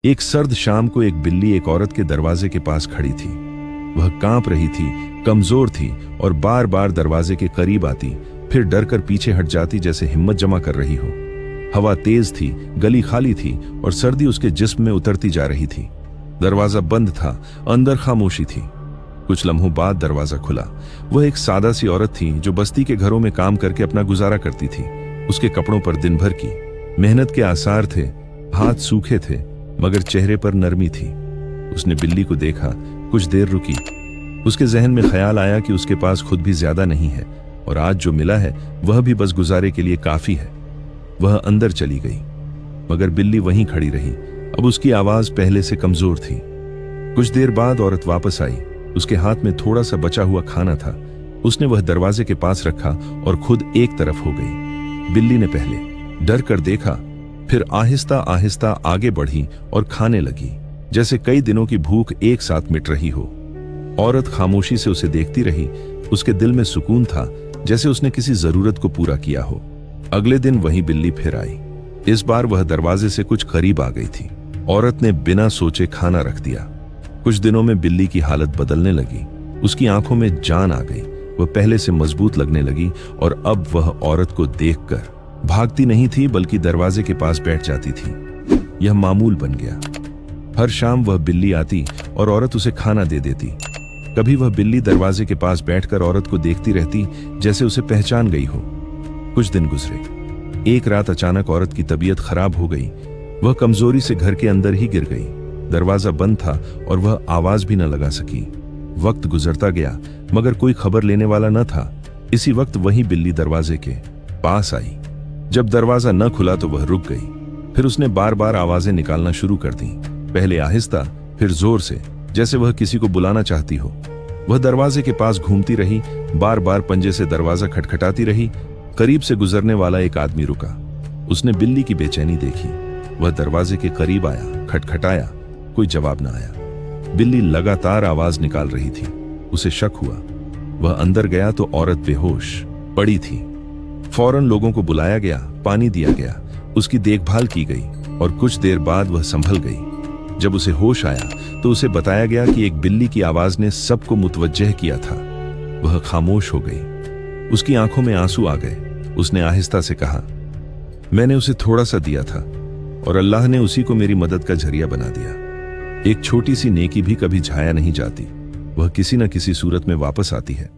एक सर्द शाम को एक बिल्ली एक औरत के दरवाजे के पास खड़ी थी। वह कांप रही थी, कमजोर थी और बार बार दरवाजे के करीब आती, फिर डर कर पीछे हट जाती जैसे हिम्मत जमा कर रही हो। हवा तेज थी, गली खाली थी और सर्दी उसके जिस्म में उतरती जा रही थी। दरवाजा बंद था, अंदर खामोशी थी। कुछ लम्हों बाद दरवाजा खुला। वह एक सादा सी औरत थी जो बस्ती के घरों में काम करके अपना गुजारा करती थी। उसके कपड़ों पर दिन भर की मेहनत के आसार थे, हाथ सूखे थे मगर चेहरे पर नरमी थी। उसने बिल्ली को देखा, कुछ देर रुकी। उसके जहन में ख्याल आया कि उसके पास खुद भी ज्यादा नहीं है और आज जो मिला है वह भी बस गुजारे के लिए काफी है। वह अंदर चली गई मगर बिल्ली वहीं खड़ी रही। अब उसकी आवाज पहले से कमजोर थी। कुछ देर बाद औरत वापस आई। उसके हाथ में थोड़ा सा बचा हुआ खाना था। उसने वह दरवाजे के पास रखा और खुद एक तरफ हो गई। बिल्ली ने पहले डर कर देखा, फिर आहिस्ता आहिस्ता आगे बढ़ी और खाने लगी, जैसे कई दिनों की भूख एक साथ मिट रही हो। औरत खामोशी से उसे देखती रही। उसके दिल में सुकून था, जैसे उसने किसी जरूरत को पूरा किया हो। अगले दिन वही बिल्ली फिर आई। इस बार वह दरवाजे से कुछ करीब आ गई थी। औरत ने बिना सोचे खाना रख दिया। कुछ दिनों में बिल्ली की हालत बदलने लगी। उसकी आंखों में जान आ गई। वह पहले से मजबूत लगने लगी और अब वह औरत को देखकर भागती नहीं थी बल्कि दरवाजे के पास बैठ जाती थी। यह मामूल बन गया। हर शाम वह बिल्ली आती और औरत उसे खाना दे देती। कभी वह बिल्ली दरवाजे के पास बैठकर औरत को देखती रहती, जैसे उसे पहचान गई हो। कुछ दिन गुजरे। एक रात अचानक औरत की तबीयत खराब हो गई। वह कमजोरी से घर के अंदर ही गिर गई। दरवाजा बंद था और वह आवाज भी न लगा सकी। वक्त गुजरता गया मगर कोई खबर लेने वाला न था। इसी वक्त वही बिल्ली दरवाजे के पास आई। जब दरवाजा न खुला तो वह रुक गई। फिर उसने बार बार आवाजें निकालना शुरू कर दी, पहले आहिस्ता फिर जोर से, जैसे वह किसी को बुलाना चाहती हो। वह दरवाजे के पास घूमती रही, बार बार पंजे से दरवाजा खटखटाती रही। करीब से गुजरने वाला एक आदमी रुका। उसने बिल्ली की बेचैनी देखी। वह दरवाजे के करीब आया, खटखटाया, कोई जवाब न आया। बिल्ली लगातार आवाज निकाल रही थी। उसे शक हुआ। वह अंदर गया तो औरत बेहोश पड़ी थी। फौरन लोगों को बुलाया गया, पानी दिया गया, उसकी देखभाल की गई और कुछ देर बाद वह संभल गई। जब उसे होश आया तो उसे बताया गया कि एक बिल्ली की आवाज ने सबको मुतवज्जह किया था। वह खामोश हो गई। उसकी आंखों में आंसू आ गए। उसने आहिस्ता से कहा, मैंने उसे थोड़ा सा दिया था और अल्लाह ने उसी को मेरी मदद का जरिया बना दिया। एक छोटी सी नेकी भी कभी झाया नहीं जाती, वह किसी न किसी सूरत में वापस आती है।